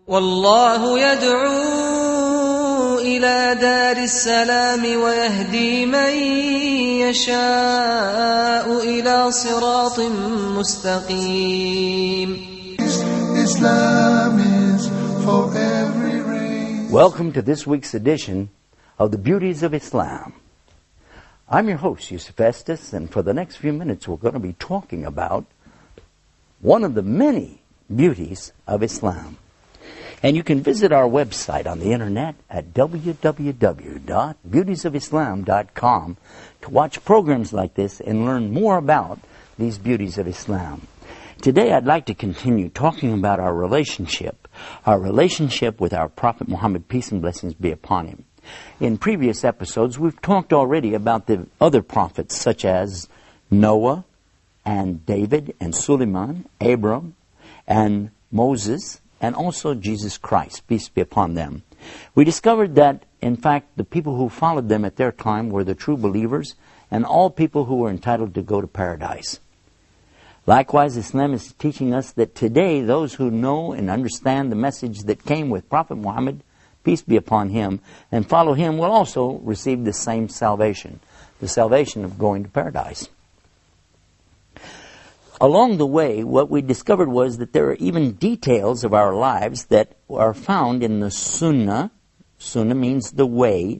والله يدعو إلى دار السلام ويهدي من يشاء إلى صراط مستقيم. Islam is for every race. Welcome to this week's edition of the Beauties of Islam. I'm your host, Yusuf Estes, and for the next few minutes we're going to be talking about one of the many beauties of Islam. And you can visit our website on the internet at www.beautiesofislam.com to watch programs like this and learn more about these beauties of Islam. Today I'd like to continue talking about our relationship with our Prophet Muhammad, peace and blessings be upon him. In previous episodes we've talked already about the other prophets such as Noah and David and Suleiman, Abram and Moses, and also Jesus Christ, peace be upon them. We discovered that, in fact, the people who followed them at their time were the true believers and all people who were entitled to go to paradise. Likewise, Islam is teaching us that today those who know and understand the message that came with Prophet Muhammad, peace be upon him, and follow him will also receive the same salvation, the salvation of going to paradise. Along the way, what we discovered was that there are even details of our lives that are found in the Sunnah. Sunnah means the way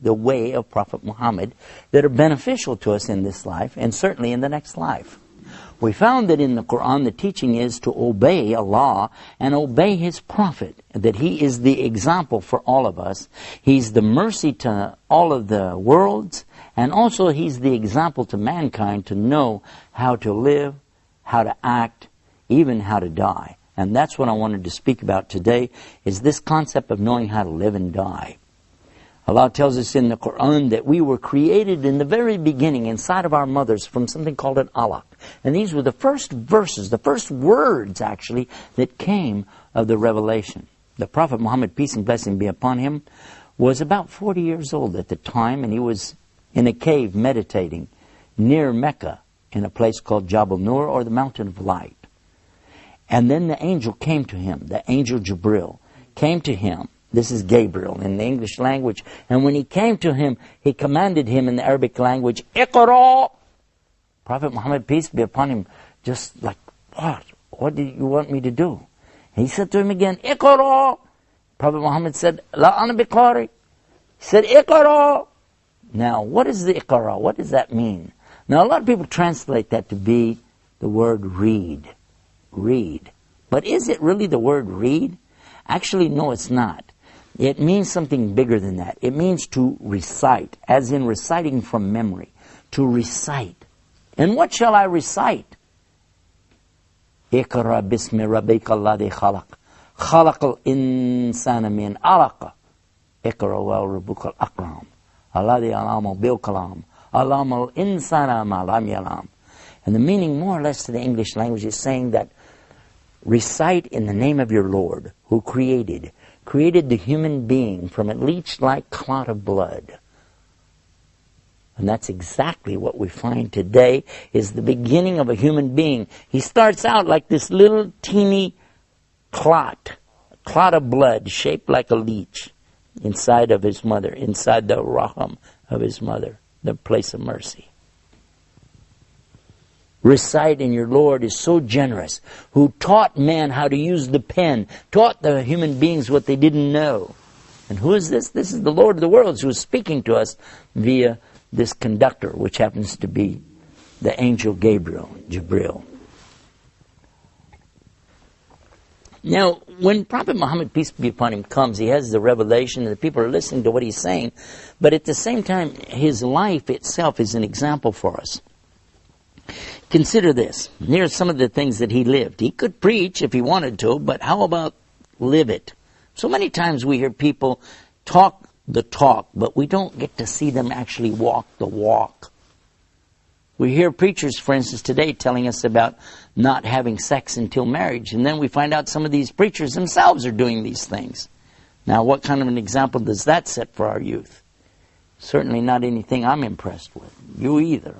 of Prophet Muhammad, that are beneficial to us in this life and certainly in the next life. We found that in the Quran the teaching is to obey Allah and obey His Prophet, that He is the example for all of us. He's the mercy to all of the worlds, and also He's the example to mankind to know how to live, how to act, even how to die. And that's what I wanted to speak about today, is this concept of knowing how to live and die. Allah tells us in the Quran that we were created in the very beginning inside of our mothers from something called an alaq. And these were the first verses, the first words actually, that came of the revelation. The Prophet Muhammad, peace and blessing be upon him, was about 40 years old at the time, and he was in a cave meditating near Mecca, in a place called Jabal Nur, or the Mountain of Light. And then the angel came to him, the angel Jibril came to him. This is Gabriel in the English language. And when he came to him, he commanded him in the Arabic language, Iqra! Prophet Muhammad, peace be upon him, just like, what? What do you want me to do? And he said to him again, Iqra! Prophet Muhammad said, La ana biqari. He said, Iqra! Now, what is the Iqra? What does that mean? Now, a lot of people translate that to be the word read. Read. But is it really the word read? Actually, no, it's not. It means something bigger than that. It means to recite, as in reciting from memory. To recite. And what shall I recite? Iqra bismi rabbika alladhi khalaq. Khalaqal insana min alaqa. Iqra wa rabbukal akram. Alladhi alama bil kalam. Alamal insana ma lam yalam. And the meaning more or less to the English language is saying that recite in the name of your Lord who created the human being from a leech-like clot of blood. And that's exactly what we find today is the beginning of a human being. He starts out like this little teeny clot of blood shaped like a leech inside of his mother, inside the raham of his mother, the place of mercy. Recite in your Lord is so generous, who taught man how to use the pen, taught the human beings what they didn't know. And who is this? This is the Lord of the worlds who is speaking to us via this conductor, which happens to be the angel Jibril. Now, when Prophet Muhammad, peace be upon him, comes, he has the revelation and the people are listening to what he's saying, but at the same time, his life itself is an example for us. Consider this. Here are some of the things that he lived. He could preach if he wanted to, but how about live it? So many times we hear people talk the talk, but we don't get to see them actually walk the walk. We hear preachers, for instance, today telling us about not having sex until marriage, and then we find out some of these preachers themselves are doing these things. Now, what kind of an example does that set for our youth? Certainly not anything I'm impressed with. You either.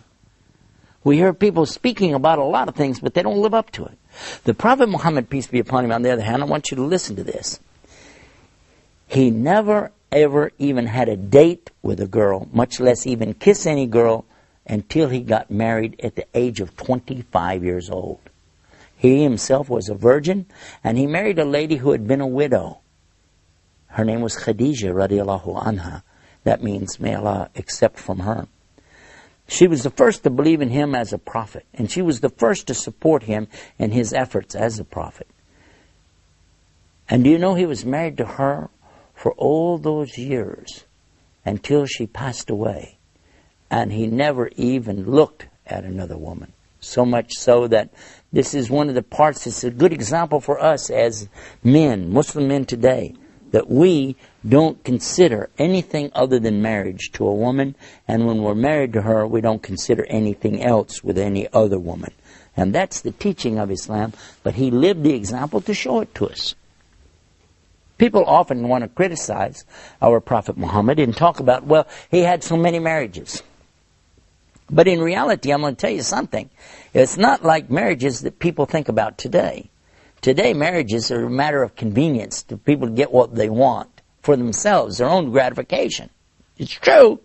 We hear people speaking about a lot of things, but they don't live up to it. The Prophet Muhammad, peace be upon him, on the other hand, I want you to listen to this. He never ever even had a date with a girl, much less even kiss any girl, until he got married at the age of 25 years old. He himself was a virgin, and he married a lady who had been a widow. Her name was Khadija radiallahu anha. That means, may Allah accept from her. She was the first to believe in him as a prophet, and she was the first to support him in his efforts as a prophet. And do you know he was married to her for all those years until she passed away, and he never even looked at another woman. So much so that this is one of the parts, it's a good example for us as men, Muslim men today, that we don't consider anything other than marriage to a woman, and when we're married to her, we don't consider anything else with any other woman. And that's the teaching of Islam, but he lived the example to show it to us. People often want to criticize our Prophet Muhammad and talk about, well, he had so many marriages. But in reality, I'm going to tell you something. It's not like marriages that people think about today. Today, marriages are a matter of convenience to people to get what they want for themselves, their own gratification. It's true.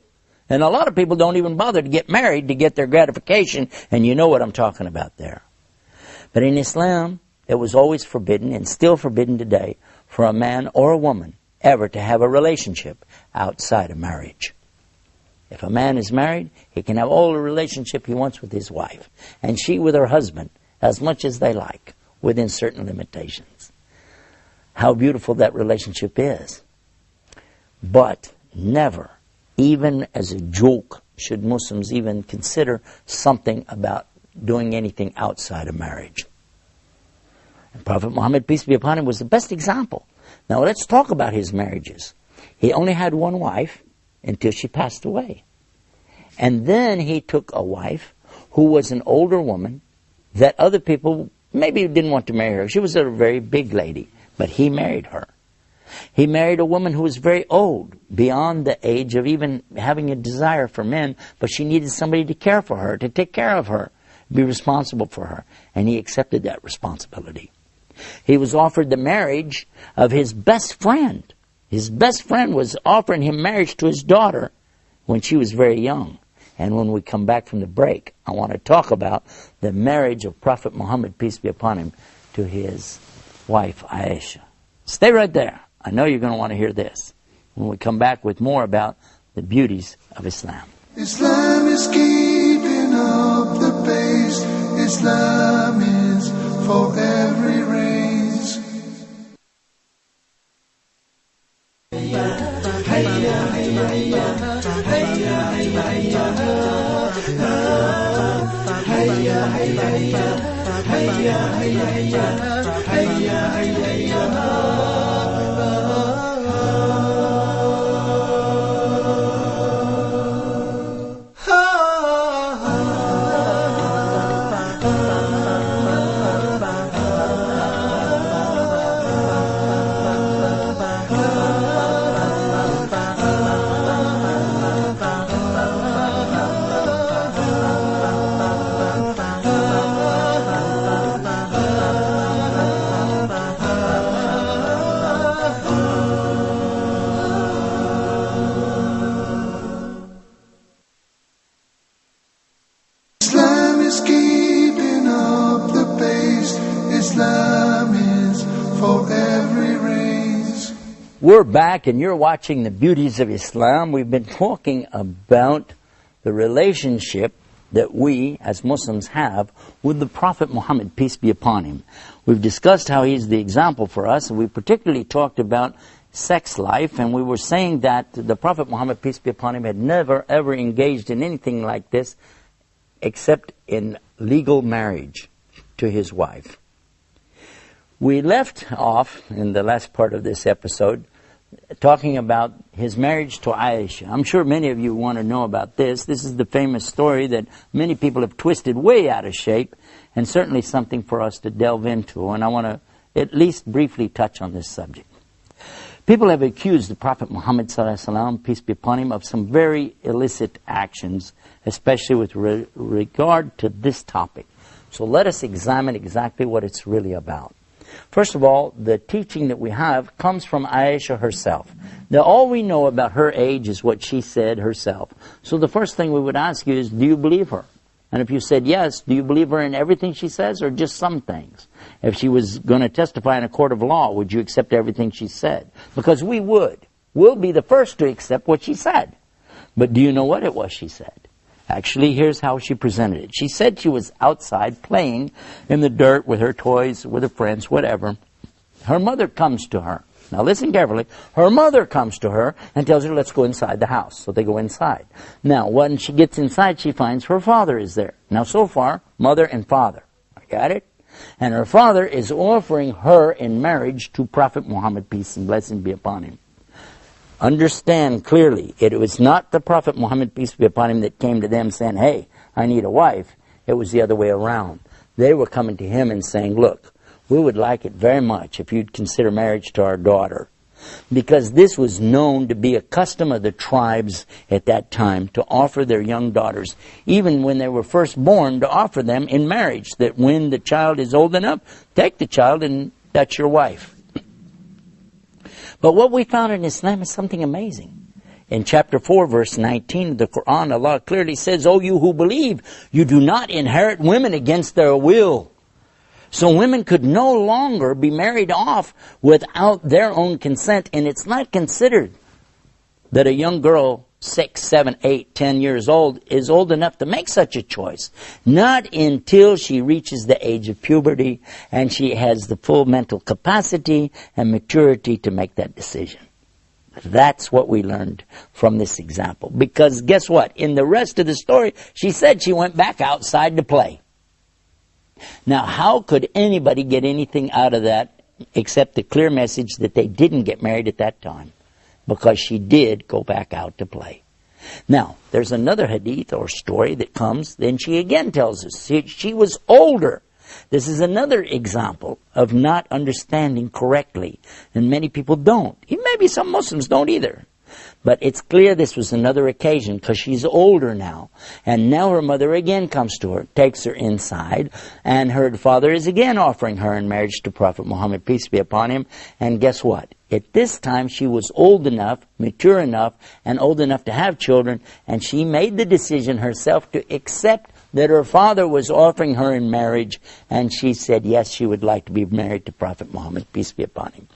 And a lot of people don't even bother to get married to get their gratification, and you know what I'm talking about there. But in Islam, it was always forbidden, and still forbidden today, for a man or a woman ever to have a relationship outside of marriage. If a man is married, he can have all the relationship he wants with his wife, and she with her husband, as much as they like, within certain limitations. How beautiful that relationship is. But never, even as a joke, should Muslims even consider something about doing anything outside of marriage. And Prophet Muhammad, peace be upon him, was the best example. Now let's talk about his marriages. He only had one wife until she passed away. And then he took a wife who was an older woman that other people maybe didn't want to marry her. She was a very big lady, but he married her. He married a woman who was very old, beyond the age of even having a desire for men, but she needed somebody to care for her, to take care of her, be responsible for her. And he accepted that responsibility. He was offered the marriage of his best friend. His best friend was offering him marriage to his daughter when she was very young. And when we come back from the break, I want to talk about the marriage of Prophet Muhammad, peace be upon him, to his wife Aisha. Stay right there. I know you're going to want to hear this when we come back with more about the beauties of Islam. Islam is keeping up the pace. Islam is for every race. Islam is keeping up the pace. Islam is for every race. We're back and you're watching the Beauties of Islam. We've been talking about the relationship that we as Muslims have with the Prophet Muhammad, peace be upon him. We've discussed how he's the example for us, and we particularly talked about sex life, and we were saying that the Prophet Muhammad, peace be upon him, had never ever engaged in anything like this except in legal marriage to his wife. We left off in the last part of this episode talking about his marriage to Aisha. I'm sure many of you want to know about this. This is the famous story that many people have twisted way out of shape, and certainly something for us to delve into, and I want to at least briefly touch on this subject. People have accused the Prophet Muhammad ﷺ, peace be upon him, of some very illicit actions, especially with regard to this topic. So let us examine exactly what it's really about. First of all, the teaching that we have comes from Aisha herself. Now, all we know about her age is what she said herself. So the first thing we would ask you is, do you believe her? And if you said yes, do you believe her in everything she says or just some things? If she was going to testify in a court of law, would you accept everything she said? Because we would. We'll be the first to accept what she said. But do you know what it was she said? Actually, here's how she presented it. She said she was outside playing in the dirt with her toys, with her friends, whatever. Her mother comes to her. Now listen carefully. Her mother comes to her and tells her, let's go inside the house. So they go inside. Now, when she gets inside, she finds her father is there. Now, so far, mother and father. Got it? And her father is offering her in marriage to Prophet Muhammad, peace and blessing be upon him. Understand clearly, it was not the Prophet Muhammad, peace be upon him, that came to them saying, hey, I need a wife. It was the other way around. They were coming to him and saying, look, we would like it very much if you'd consider marriage to our daughter. Because this was known to be a custom of the tribes at that time to offer their young daughters, even when they were first born, to offer them in marriage. That when the child is old enough, take the child and that's your wife. But what we found in Islam is something amazing. In chapter 4, verse 19 of the Quran, Allah clearly says, O you who believe, you do not inherit women against their will. So women could no longer be married off without their own consent, and it's not considered that a young girl 6, 7, 8, 10 years old is old enough to make such a choice. Not until she reaches the age of puberty and she has the full mental capacity and maturity to make that decision. That's what we learned from this example. Because guess what? In the rest of the story, she said she went back outside to play. Now, how could anybody get anything out of that except the clear message that they didn't get married at that time? Because she did go back out to play. Now, there's another hadith or story that comes. Then she again tells us she was older. This is another example of not understanding correctly. And many people don't. Maybe some Muslims don't either. But it's clear this was another occasion because she's older now. And now her mother again comes to her, takes her inside, and her father is again offering her in marriage to Prophet Muhammad, peace be upon him. And guess what? At this time she was old enough, mature enough, and old enough to have children, and she made the decision herself to accept that her father was offering her in marriage, and she said yes, she would like to be married to Prophet Muhammad, peace be upon him.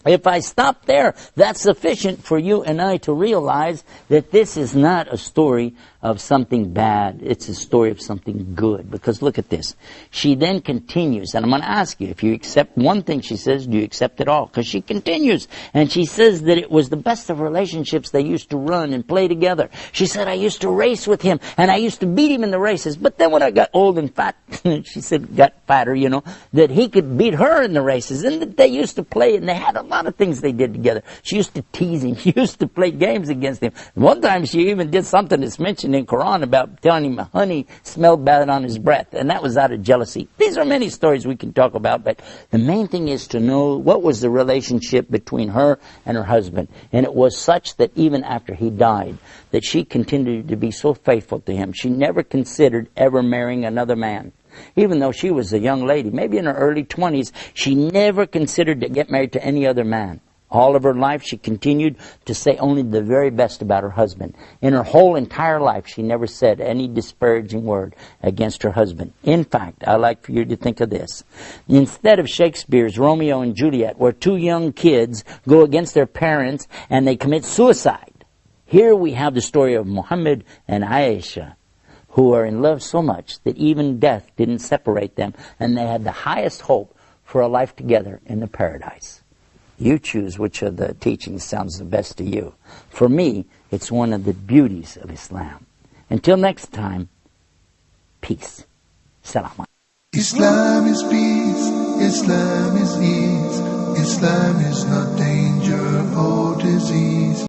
If I stop there, that's sufficient for you and I to realize that this is not a story of something bad. It's a story of something good. Because look at this. She then continues, and I'm going to ask you, if you accept one thing she says, do you accept it all? Because she continues, and she says that it was the best of relationships. They used to run and play together. She said, I used to race with him, and I used to beat him in the races. But then when I got old and fat, she said, got fatter, that he could beat her in the races. And that they used to play, and they had a lot of things they did together. She used to tease him. She used to play games against him. One time she even did something that's mentioned in Quran about telling him honey smelled bad on his breath, and that was out of jealousy. These are many stories we can talk about, but the main thing is to know what was the relationship between her and her husband. And it was such that even after he died, that she continued to be so faithful to him. She never considered ever marrying another man. Even though she was a young lady, maybe in her early 20s, she never considered to get married to any other man. All of her life, she continued to say only the very best about her husband. In her whole entire life, she never said any disparaging word against her husband. In fact, I'd like for you to think of this. Instead of Shakespeare's Romeo and Juliet, where two young kids go against their parents and they commit suicide, here we have the story of Muhammad and Aisha, who are in love so much that even death didn't separate them, and they had the highest hope for a life together in the paradise. You choose which of the teachings sounds the best to you. For me, it's one of the beauties of Islam. Until next time, peace. Salam. Islam is peace, Islam is ease, Islam is not danger or disease.